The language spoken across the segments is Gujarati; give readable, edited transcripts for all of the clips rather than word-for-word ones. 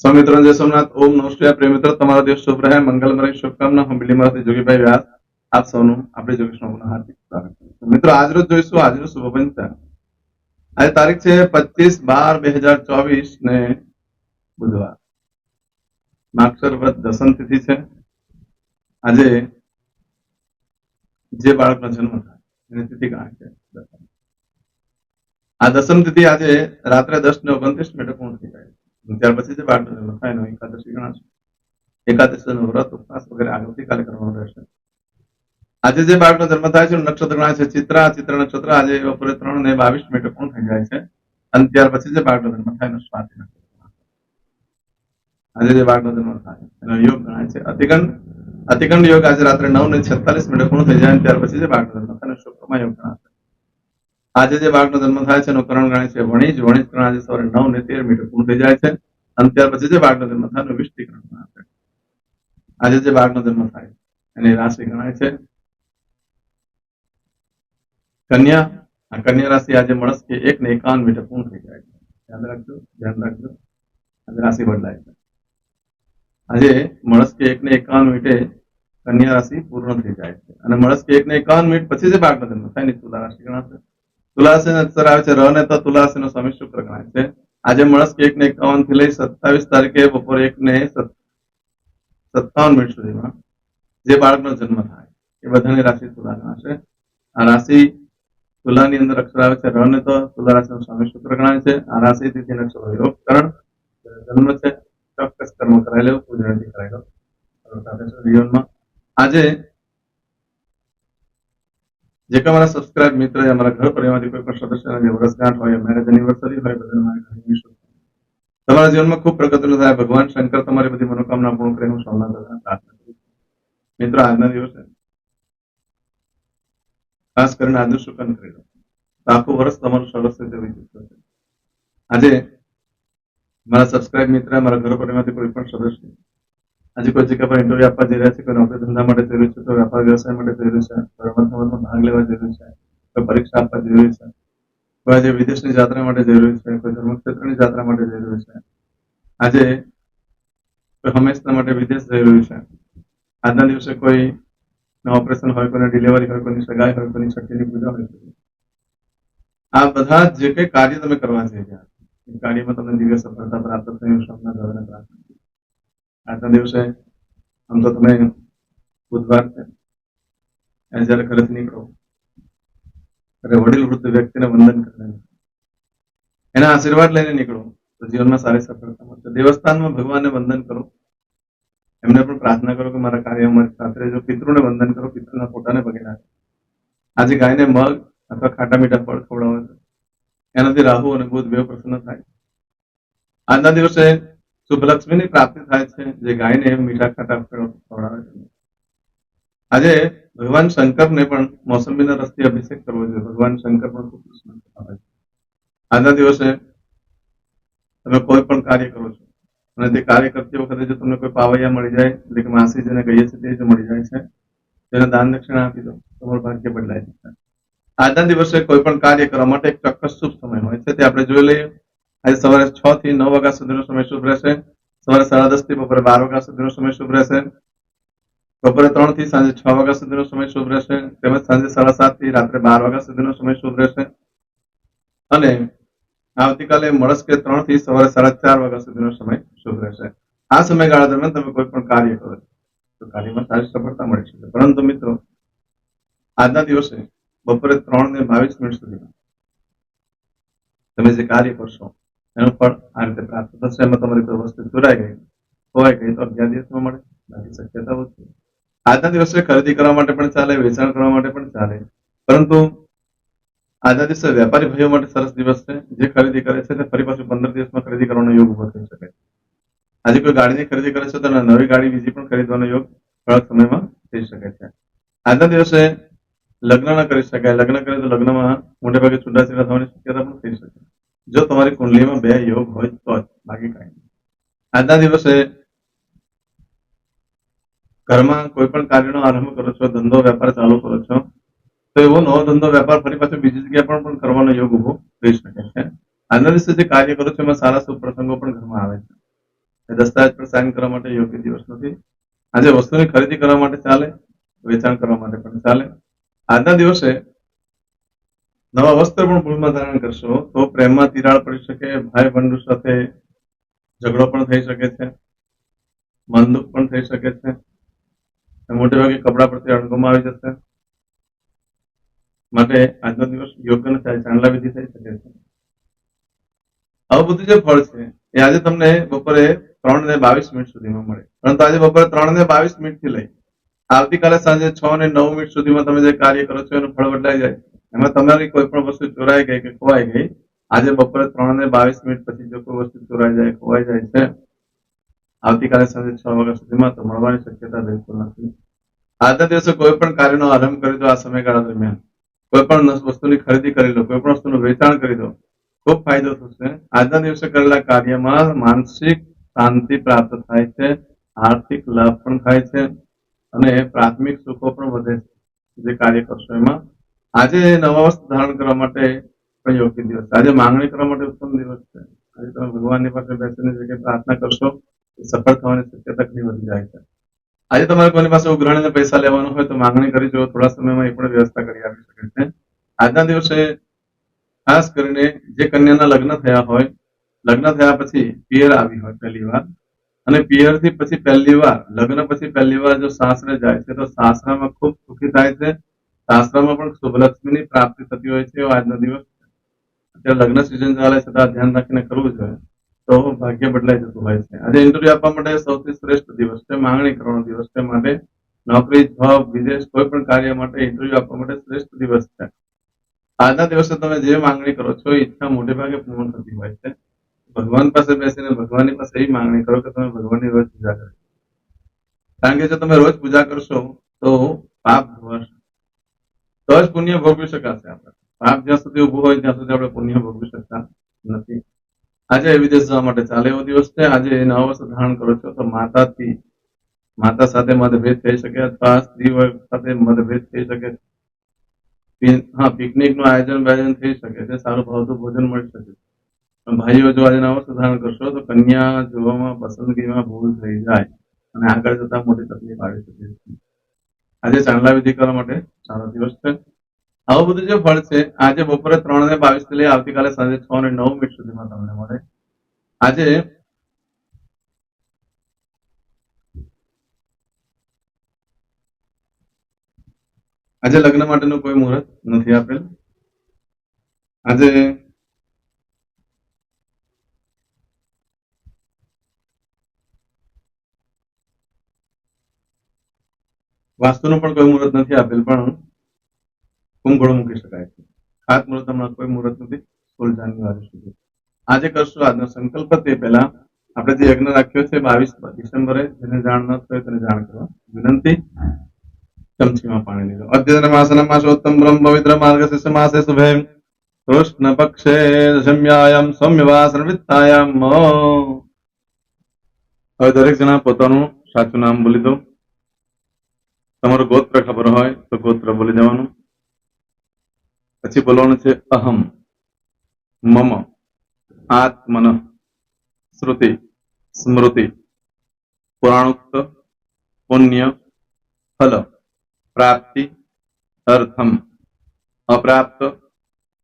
सौ मित्रों जय सोमनाथ ओम नमस्ते प्रिय मित्रों તમારો દિવસ શુભ રહે મંગલમય શુભકામના હું બિલીમાંથી જોગીભાઈ વ્યાસ આપ સૌનું આપણે જોગેશમાં હાર્દિક સ્વાગત છે મિત્રો આજ રોજ જોઈશું આજનું શુભ પંચાંગ આજે તારીખ છે 25/12/2024 ને બુધવાર માગસર વ્રત દસમ તિથિ છે આજે જે બાળકનો જન્મ થાય એની તિથિ ગણાય છે આ દસમ તિથિ આજે રાત્રે 10:29 પૂર્ણ થઈ જાય ત્યાર પછી જે બાળકનો જન્મ થાય એનો એકાદશી ગણાશે એકાદશીનું વ્રત ઉપવાસ વગેરે આવતીકાલે કરવાનું રહેશે આજે જે બાળકનો જન્મ થાય છે નક્ષત્ર ગણાય છે ચિત્રા નક્ષત્ર આજે બપોરે 3:22 પૂર્ણ થઈ જાય છે અને ત્યાર પછી જે બાળકનો જન્મ થાય એનો સ્વાતિ નક્ષત્ર આજે જે બાળકનો જન્મ થાય એનો યોગ ગણાય છે અતિગંડ યોગ આજે રાત્રે 9:46 પૂર્ણ થઈ જાય ત્યાર પછી જે બાળકનો જન્મ થાય એનો શુક્રમા યોગ ગણાશે આજે જે બાળકનો જન્મ થાય છે એનું કરણ ગણાય છે વણિજ કરણ આજે સવારે 9:13 પૂર્ણ થઈ જાય છે અને ત્યાર પછી જે બાળકનો જન્મ થાય એનું વિષ્ટિકરણ ગણાશે આજે જે બાળકનો જન્મ થાય એની રાશિ ગણાય છે કન્યા આ કન્યા રાશિ આજે મળસ્કે 1:51 પૂર્ણ થઈ જાય છે ધ્યાન રાખજો આજે રાશિ બદલાય છે આજે મળસ્કે 1:51 કન્યા રાશિ પૂર્ણ થઈ જાય છે અને મળસ્કે 1:51 પછી જે બાળકનો જન્મ થાય એની તુલા રાશિ ગણાશે તુલા રાશિ અક્ષર આવે છે ર ને તો તુલા રાશિનો સ્વામી શુક્ર ગણાય છે આજે મળસ્કે 1:51 થી લઈ 27 તારીખે બપોરે 1:57 સુધીમાં જે બાળકનો જન્મ થાય એ બધાની રાશિ તુલા ગણાશે આ રાશિ તુલાની અંદર અક્ષર આવે છે ર ને તો તુલા રાશિનો સ્વામી શુક્ર ગણાય છે આ રાશિ તિથિ નક્ષત્ર યોગ કરણ જન્મ છે ચોક્કસ કર્મ કરાવી લેવું પૂજન કરાવી લો જીવનમાં આજે જે કે અમારા સબસ્ક્રાઇબ મિત્ર અમારા ઘર પરિવારમાંથી કોઈ પણ સદસ્યના જે વર્ષગાંઠ હોય મેરેજ એનિવર્સરી હોય બધાને મારી તમારા જીવનમાં ખૂબ પ્રગતિ થાય ભગવાન શંકર તમારી બધી મનોકામના પૂર્ણ કરે હું સૌના પ્રાર્થના કરું મિત્રો આજના દિવસે ખાસ કરીને આજનું શુકન કરી લો આખું વર્ષ તમારું સરસ રીતે વીતી જશે આજે મારા સબસ્ક્રાઇબ મિત્ર મારા ઘર પરિવારમાંથી કોઈ પણ સદસ્ય આજે કોઈ જગ્યા પર ઇન્ટરવ્યુ આપવા જઈ રહ્યા છે કોઈ નોકરી ધંધા માટે જઈ રહ્યું છે કોઈ વેપાર વ્યવસાય માટે જઈ રહ્યું છે કોઈ રમતગમતમાં ભાગ લેવા જઈ રહ્યું છે કોઈ પરીક્ષા આપવા જઈ રહ્યું છે કોઈ આજે વિદેશની યાત્રા માટે જઈ રહ્યું છે કોઈ ધર્મક્ષેત્રની યાત્રા માટે જઈ રહ્યું છે આજે કોઈ હંમેશા માટે વિદેશ જઈ રહ્યું છે આજના દિવસે કોઈ ઓપરેશન હોય કોઈને ડિલિવરી હોય કોઈની સગાઈ હોય કોઈની છઠ્ઠીની પૂજા હોય આ બધા જે કઈ કાર્ય તમે કરવા જઈ રહ્યા એ કાર્યમાં તમને દિવ્ય સફળતા પ્રાપ્ત થઈ સપના દ્વારા પ્રાર્થના આજના દિવસે આમ તો તમે બુધવાર છે જયારે ઘરેથી નીકળો ત્યારે વડીલ વૃદ્ધ વ્યક્તિને વંદન કરીને એના આશીર્વાદ લઈને નીકળો તો જીવનમાં સારી સફળતા મળશે દેવસ્થાનમાં ભગવાનને વંદન કરો એમને પણ પ્રાર્થના કરો કે મારા કાર્યમાં સાથે રહેજો પિતૃને વંદન કરો પિતૃના ફોટાને પગે રાખો આજે ગાયને મગ અથવા ખાટા મીઠા ફળ ખવડાવો છે એનાથી રાહુ અને બુધ બે પ્રસન્ન થાય આજના દિવસે શુભલક્ષ્મીની પ્રાપ્તિ થાય છે જે ગાયને મીઠા ખાટા ફળ ખવડાવે છે આજે ભગવાન શંકરને પણ મોસંબીના રસથી અભિષેક કરવો જોઈએ ભગવાન શંકર પણ ખૂબ પ્રસન્ન થતા હોય છે આજના દિવસે તમે કોઈ પણ કાર્ય કરો છો અને તે કાર્ય કરતી વખતે જો તમને કોઈ પાવૈયા મળી જાય એટલે કે માસી જેને કહીએ છીએ તે જ મળી જાય છે તેને દાન દક્ષિણા આપી દો તમારું ભાગ્ય બદલાય જશે આજના દિવસે કોઈ પણ કાર્ય કરવા માટે એક ચોક્કસ શુભ સમય હોય છે તે આપણે જોઈ લઈએ આજે સવારે 6 થી 9 વાગ્યા સુધીનો સમય શુભ રહેશે સવારે 10:30 થી બપોરે 12 વાગ્યા સુધીનો સમય શુભ રહેશે બપોરે 3 થી સાંજે 6 વાગ્યા સુધીનો સમય શુભ રહેશે તેમજ સાંજે 7:30 થી રાત્રે 12 વાગ્યા સુધીનો સમય શુભ રહેશે અને આવતીકાલે મળસ્કે 3 થી સવારે 4:30 વાગ્યા સુધીનો સમય શુભ રહેશે આ સમયગાળા દરમિયાન તમે કોઈ પણ કાર્ય કરો તો કાર્યમાં સારી સફળતા મળી શકે પરંતુ મિત્રો આજના દિવસે બપોરે 3:22 સુધીમાં તમે જે કાર્ય કરશો એનું ફળ આ રીતે પ્રાપ્ત થશે એમાં તમારી કોઈ વસ્તુ ચોરાઈ ગઈ ખોવાઈ ગઈ તો 11 દિવસમાં મળે બાકી શક્યતા ઓછી આજના દિવસે ખરીદી કરવા માટે પણ ચાલે વેચાણ કરવા માટે પણ ચાલે પરંતુ આજના દિવસે વેપારી ભાઈઓ માટે સરસ દિવસ છે જે ખરીદી કરે છે તે ફરી પાછું 15 દિવસમાં ખરીદી કરવાનો યોગ ઉભો થઈ શકે આજે કોઈ ગાડીની ખરીદી કરે છે તો નવી ગાડી બીજી પણ ખરીદવાનો યોગ થોડાક સમયમાં થઈ શકે છે આજના દિવસે લગ્ન ન કરી શકાય લગ્ન કરે તો લગ્નમાં મોટે ભાગે છૂટાછેડા થવાની શક્યતા પણ થઈ શકે જો તમારી કુંડલીમાં 2 યોગ હોય તો જ બાકી કાંઈ નહીં આજના દિવસે ઘરમાં કોઈ પણ કાર્યનો આરંભ કરો છો ધંધો વેપાર ચાલુ કરો છો તો એવો નવો ધંધો વેપાર ફરી પાછો બીજી જગ્યાએ પણ કરવાનો યોગ ઉભો થઈ શકે છે આજના દિવસે જે કાર્ય કરો છો એમાં સારા શુભ પ્રસંગો પણ ઘરમાં આવે છે દસ્તાવેજ પર સાઇન કરવા માટે યોગ્ય દિવસ નથી. આજે વસ્તુની ખરીદી કરવા માટે ચાલે, વેચાણ કરવા માટે પણ ચાલે. આજના દિવસે નવા વસ્ત્ર પણ ભૂલમાં ધારણ કરશો તો પ્રેમમાં તિરાડ પડી શકે, ભાઈ બંધુ સાથે ઝઘડો પણ થઈ શકે છે, મન દુઃખ પણ થઈ શકે છે, મોટે ભાગે કપડા પરથી અણગમો આવી જશે. માટે આજનો દિવસ યોગ્ય નથી, ચાંદલા વિધિ થઈ શકે છે. આવું બધું જે ફળ છે એ આજે તમને બપોરે 3:22 સુધીમાં મળે, પરંતુ આજે બપોરે 3:22 થી લઈ આવતીકાલે સાંજે 6:09 સુધીમાં તમે જે કાર્ય કરો છો એનું ફળ બદલાઈ જાય. એમાં તમારી કોઈ પણ વસ્તુ ચોરાઈ ગઈ કે ખોવાઈ ગઈ, આજે બપોરે 3:22 પછી જો કોઈ વસ્તુ ચોરાઈ જાય, ખોવાઈ જાય છે, આવતીકાલે સાંજે 6 વાગ્યા સુધીમાં તો મળવાની શક્યતા બિલકુલ નથી. આજના દિવસે કોઈ પણ કાર્યનો આરંભ કરી દો. આ સમયગાળા દરમિયાન કોઈ પણ વસ્તુની ખરીદી કરી લો, કોઈ પણ વસ્તુનું વેચાણ કરી દો, ખૂબ ફાયદો થશે. આજના દિવસે કરેલા કાર્યમાં માનસિક શાંતિ પ્રાપ્ત થાય છે, આર્થિક લાભ પણ થાય છે અને પ્રાથમિક સુખો પણ વધે છે. જે કાર્ય કરશો એમાં આજે નવા વસ્ત્ર ધારણ કરવા માટે પણ યોગ્ય દિવસ. આજે માંગણી કરવા માટે ઉત્તમ દિવસ છે. આજે તમે ભગવાનની પાસે બેસીને જગ્યાએ પ્રાર્થના કરશો, સફળ થવાની શક્યતા ઘણી વધી જાય છે. આજે તમારે કોઈની પાસે ઉઘરાણીને પૈસા લેવાનો હોય તો માંગણી કરી જુઓ, થોડા સમયમાં એ પણ વ્યવસ્થા કરી આપી શકે છે. આજના દિવસે ખાસ કરીને જે કન્યાના લગ્ન થયા હોય, લગ્ન થયા પછી પિયર આવી હોય પહેલી વાર, અને પિયરથી પછી પહેલી વાર, લગ્ન પછી પહેલી વાર જો સાસરે જાય છે તો સાસરામાં ખૂબ સુખી થાય છે. સાસરામાં પણ શુભલક્ષ્મીની પ્રાપ્તિ થતી હોય છે. આજનો દિવસ અત્યારે લગ્ન સિઝન ચાલે છે તો આ ધ્યાન રાખીને કરવું જોઈએ તો ભાગ્ય બદલાઈ જતું હોય છે. આજે ઇન્ટરવ્યુ આપવા માટે સૌથી શ્રેષ્ઠ દિવસ છે, માંગણી કરવાનો દિવસ છે. માટે નોકરી, જોબ, વિદેશ કોઈ પણ કાર્ય માટે ઇન્ટરવ્યુ આપવા માટે શ્રેષ્ઠ દિવસ છે. આજના દિવસે તમે જે માંગણી કરો છો એ ઈચ્છા મોટે ભાગે પૂર્ણ થતી હોય છે. ભગવાન પાસે બેસીને ભગવાનની પાસે એવી માંગણી કરો કે તમે ભગવાનની રોજ પૂજા કરો, કારણ કે જો તમે રોજ પૂજા કરશો તો પાપ ધોવાશે, તો જ પુણ્ય ભોગવી શકાશે. આપણે પાપ જ્યાં સુધી ઉભું હોય ત્યાં સુધી આપણે પુણ્ય ભોગવી શકતા નથી. આજે વિદેશ જવા માટે ચાલે એવો દિવસ છે. આજે નવા વસ્ત્ર ધારણ કરો છો તો માતા સાથે મતભેદ થઈ શકે અથવા સ્ત્રી સાથે મતભેદ થઈ શકે. હા, પિકનિક નું આયોજન થઈ શકે છે, સારું ભાવતું ભોજન મળી શકે છે. ભાઈઓ જો આજે નવા વસ્ત્ર ધારણ કરશો તો કન્યા જોવામાં, પસંદગીમાં ભૂલ થઈ જાય અને આગળ જતા મોટી તકલીફ આવી શકે છે. આજે ચાંદલા વિધિ કરવા માટે સારો દિવસ છે. આવું બધું જે ફળ છે આજે બપોરે 3:22 થી લઈ આવતીકાલે સાંજે 6:09 સુધીમાં તમને મળે. આજે લગ્ન માટેનું કોઈ મુહૂર્ત નથી આપેલ. આજે વાસ્તુનું પણ કોઈ મુહૂર્ત નથી આપેલ, પણ કુંભળો મૂકી શકાય છે. ખાસ મુહૂર્ત હમણાં કોઈ મુહૂર્ત નથી 16 જાન્યુઆરી સુધી. આજે કરશું આજનો સંકલ્પ તે પહેલા આપણે જે યજ્ઞ રાખ્યો છે 22 ડિસેમ્બરે, જેને જાણ ન થાય તેને જાણ કરવા વિનંતી. ચમચીમાં પાણી લીધો. અદ્યતન માસના માસોત્તમ બ્રહ્મ પવિત્ર માર્ગશીર્ષ માસે શુભે કૃષ્ણ પક્ષે દશમ્યાયામ સૌમ્યવાસન વિત્તાયામ. હવે દરેક જણા પોતાનું સાચું નામ બોલી દો. તમારું ગોત્ર ખબર હોય તો ગોત્ર બોલી દેવાનું. પછી બોલવાનું છે અહમ, મમ, આત્મન, શ્રુતિ, સ્મૃતિ, પુરાણોક્ત, પુણ્ય, ફલ, પ્રાપ્તિ, અર્થમ, અપ્રાપ્ત,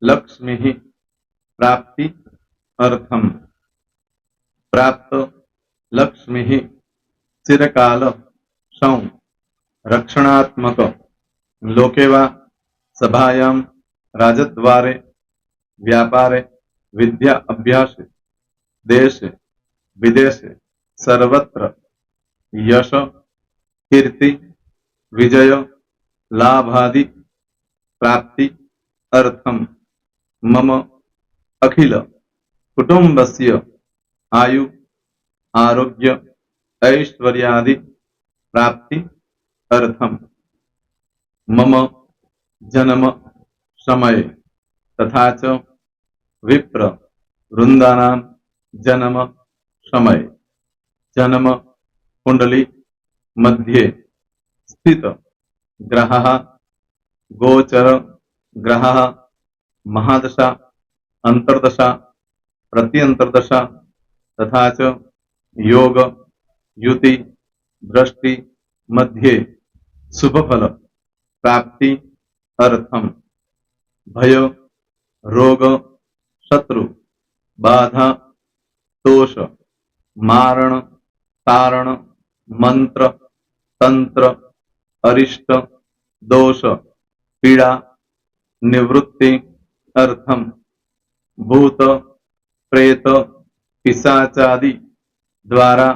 લક્ષ્મી, પ્રાપ્તિ, અર્થમ, પ્રાપ્ત, લક્ષ્મી, ચિરકાલ, સૌ, રક્ષણાત્મક, લોકેવા, સભાયામ, રાજદ્વારે, વ્યાપારે, વિદ્યા અભ્યાસે, દેશે, વિદેશે, સર્વત્ર, યશ, કીર્તિ, વિજય, લાભાદि, પ્રાપ્તિ, અર્થમ, મમ, અખિલ, કુટુંબસ્ય, આયુ, આરોગ્ય, ऐश्वर्यादि, प्राप्ति, अर्थम, मम, जन्म, समय, तथा च विप्र, वृंदानां, जन्म, समय, जन्म, कुंडली, मध्ये, स्थित, ग्रहः, गोचर, ग्रहः, महादशा, अंतर्दशा, प्रत्यंतर्दशा, तथा च योग युति दृष्टि मध्ये शुभफल प्राप्ति अर्थम भय रोग शत्रु बाधा दोष मारण तारण मंत्र तंत्र अरिष्ट दोष पीड़ा निवृत्ति अर्थम भूत प्रेत पिशाचादि द्वारा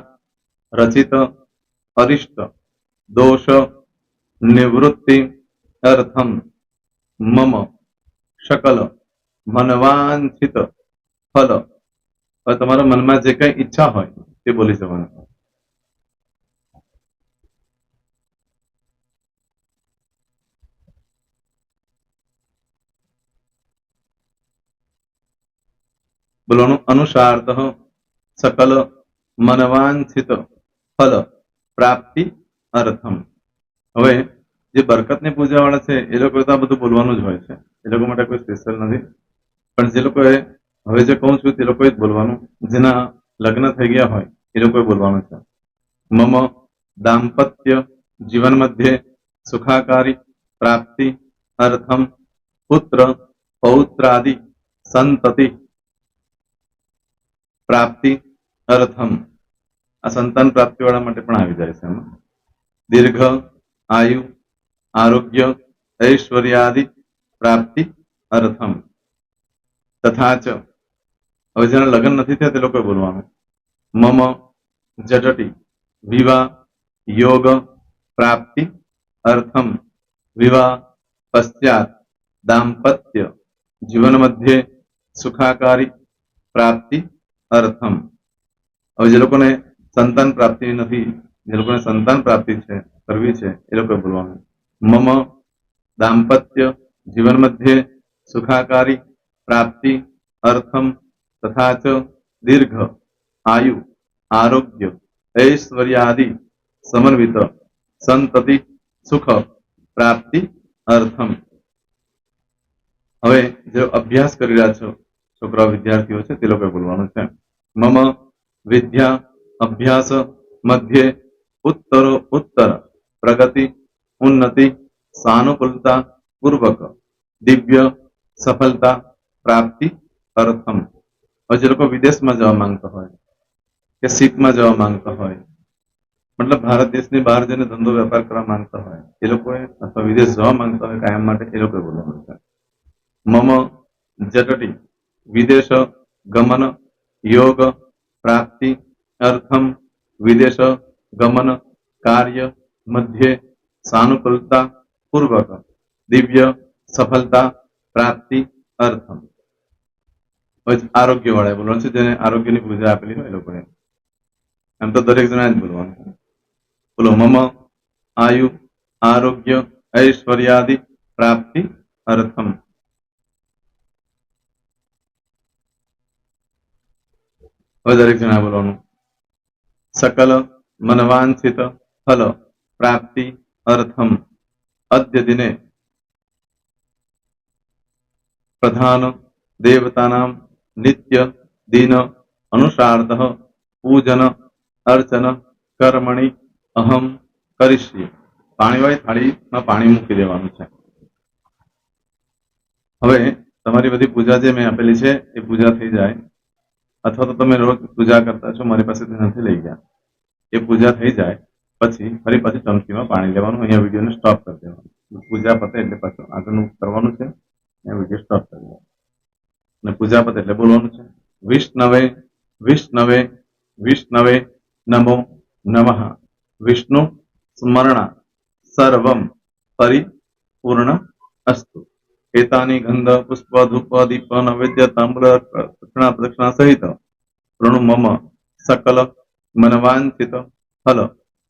रचित अरिष्ट दोष निवृत्ति अर्थम मम सकल मनवांछित फल और તમારા મનમાં જે કઈ ઈચ્છા હોય તે બોલી જવાનું. બોલવાનું અનુસારતઃ સકલ મનવાંછિત ફલ પ્રાપ્તિ અર્થમ. હવે જે બરકતની પૂજા વાળા છે એ લોકો તો આ બધું બોલવાનું જ હોય છે, એ લોકો માટે કોઈ સ્પેશિયલ નથી. પણ જે લોકોએ હવે જે કહું છું તે લોકોએ જ બોલવાનું, જેના લગ્ન થઈ ગયા હોય એ લોકોએ બોલવાનું છે. મમ દાંપત્ય જીવન મધ્યે સુખાકારી પ્રાપ્તિ અર્થમ પુત્ર પૌત્રાદિ સંતતિ પ્રાપ્તિ અર્થમ. આ સંતાન પ્રાપ્તિ વાળા માટે પણ આવી જાય છે એમાં. દીર્ઘ આયુ આરોગ્ય ઐશ્વર્યાદિ પ્રાપ્તિ અર્થમ. તથા ચ હવે જેના લગ્ન નથી થયા તે લોકોએ બોલવાનું. મમ જટટી વિવાહ યોગ પ્રાપ્તિ અર્થમ વિવાહ પશ્ચાત દાંપત્ય જીવન મધ્યે સુખાકારી પ્રાપ્તિ અર્થમ. હવે જે લોકોને સંતાન પ્રાપ્તિ નથી, જે લોકોને સંતાન પ્રાપ્તિ છે કરવી છે એ લોકોએ બોલવાનું. મમ દાંપત્ય જીવન મધ્યે સુખાકારી પ્રાપ્તિ અર્થમ તથા ચ દીર્ઘ આયુ આરોગ્ય ઐશ્વર્યાદિ સમન્વિત સંતતિ સુખ પ્રાપ્તિ અર્થમ. હવે જે અભ્યાસ કરી રહ્યા છો છોકરા વિદ્યાર્થીઓ છે તે લોકોએ બોલવાનું છે. મમ વિદ્યા અભ્યાસ મધ્યે ઉત્તરો ઉત્તર પ્રગતિ ઉન્નતિ સાનુકૂલતા પૂર્વક દિવ્ય સફળતા પ્રાપ્તિ અર્થમ. હવે જે લોકો વિદેશમાં જવા માંગતા હોય કે શીપમાં જવા માંગતા હોય, મતલબ ભારત દેશની બહાર જઈને ધંધો વેપાર કરવા માંગતા હોય એ લોકોએ, અથવા વિદેશ જવા માંગતા હોય કાયમ માટે, એ લોકોએ બોલવાનું છે. મમ જટટી વિદેશ ગમન યોગ પ્રાપ્તિ અર્થમ વિદેશ ગમન કાર્ય મધ્યે સાનુકૂલતા પૂર્વક દિવ્ય સફળતા પ્રાપ્તિ અર્થમ. આરોગ્ય વાળા બોલવાનું છે, જેને આરોગ્યની પૂજા આપેલી હોય એ લોકોએ. એમ તો દરેક જણા જ બોલવાનું. બોલો મમ આયુ આરોગ્ય ઐશ્વર્યાદિ પ્રાપ્તિ અર્થમ. હવે દરેક જણા બોલવાનું. સકલ મનવાંછિત ફલ પ્રાપ્તિ અર્થમ અદ્ય દિને પ્રધાન દેવતાનામ નિત્ય દિન અનુસારતઃ પૂજન અર્ચન કર્મણિ અહમ કરીશ્યે. પાણીવાળી થાળીમાં પાણી મૂકી દેવાનું છે. હવે તમારી બધી પૂજા જે મેં આપેલી છે એ પૂજા થઈ જાય, અથવા તો તમે રોજ પૂજા કરતા છો મારી પાસેથી નથી લઈ ગયા, એ પૂજા થઈ જાય પછી ફરી પાછી ચમચીમાં પાણી લેવાનું. અહીંયા વિડીયોને સ્ટોપ કરી દેવાનું. પૂજા પતે એટલે પાછું આગળનું કરવાનું છે. અહીંયા વિડીયો સ્ટોપ કરી દેવાનું અને પૂજા પતે એટલે બોલવાનું છે. વિષ્ણવે વિષ્ણવે વિષ્ણવે નમો નમઃ વિષ્ણુ સ્મરણા સર્વમ પરિપૂર્ણ અસ્તુ. એતાની ગંધ પુષ્પ ધૂપ દીપ નૈવેદ્ય તાંબૂલ દક્ષિણા પ્રદક્ષિણા સહિત પ્રણુ મમ સકલ મનવાંછિત ફલ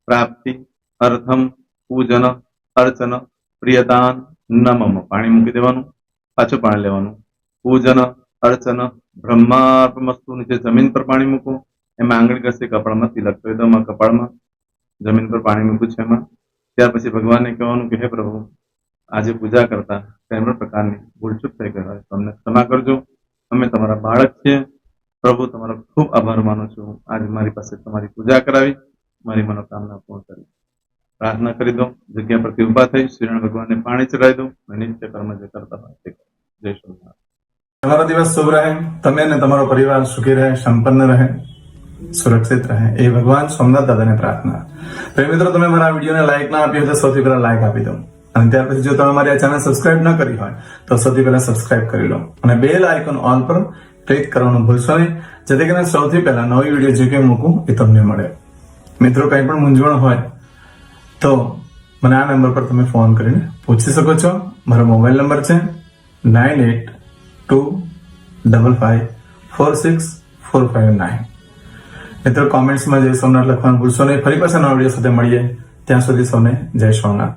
પ્રાપ્તિ અર્થમ પૂજન અર્ચન પ્રિયદાન નમમ. પાણી મૂકી દેવાનું, પાછું પાણી લેવાનું. પૂજન અર્ચન બ્રહ્માર્પણમસ્તુ. નીચે જમીન પર પાણી મૂકો, એમાં આંગળી ઘસી કપાળમાં તિલક કરી દો. કપાળમાં જમીન પર પાણી મૂક્યું છે એમાં. ત્યાર પછી ભગવાનને કહેવાનું કે હે પ્રભુ, આજે પૂજા કરતા કોઈ પણ પ્રકારની ભૂલચૂક થઈ ગઈ હોય તો અમને ક્ષમા કરજો. અમે તમારા બાળક છીએ, પ્રભુ તમારો ખૂબ આભાર માનું છું. આજે મારી પાસે તમારી પૂજા કરાવી, મારી મનોકામના પૂર્ણ કરી. પ્રાર્થના કરી દો, જગ્યા પરથી ઉભા થઈ શ્રીનારાયણ ભગવાનને પાણી ચડાવી દો અને નિત્ય કર્મ જે કરતા હોય તે કરો. જય સ્વામિનારાયણ. તમારો દિવસ શુભ રહે, તમે અને તમારો પરિવાર સુખી રહે, સંપન્ન રહે, સુરક્ષિત રહે એ ભગવાન સોમનાથ દાદાને પ્રાર્થના. પ્રિય મિત્રો, તમે મારા વિડીયોને લાઈક ના આપી હોય તો સૌથી પહેલા લાઈક આપી દો, અને ત્યાર પછી જો તમે મારી આ ચેનલ સબસ્ક્રાઇબ ન કરી હોય તો સૌથી પહેલા સબસ્ક્રાઇબ કરી લો અને બેલ આઇકોન ઓલ પર ક્લિક કરવાનું ભૂલશો નહીં, જેથી કરીને સૌથી પહેલા નવી વિડીયો જે કંઈ મૂકું એ તમને મળે. મિત્રો, કંઈ પણ મૂંઝવણ હોય તો મને આ નંબર પર તમે ફોન કરીને પૂછી શકો છો. મારો મોબાઈલ નંબર છે 9825546459. મિત્રો, કોમેન્ટ્સમાં જય સોમનાથ લખવાનું ભૂલશો નહીં. ફરી પાછા નવા વિડીયો સાથે મળીએ. ત્યાં સુધી સૌને જય સોમનાથ.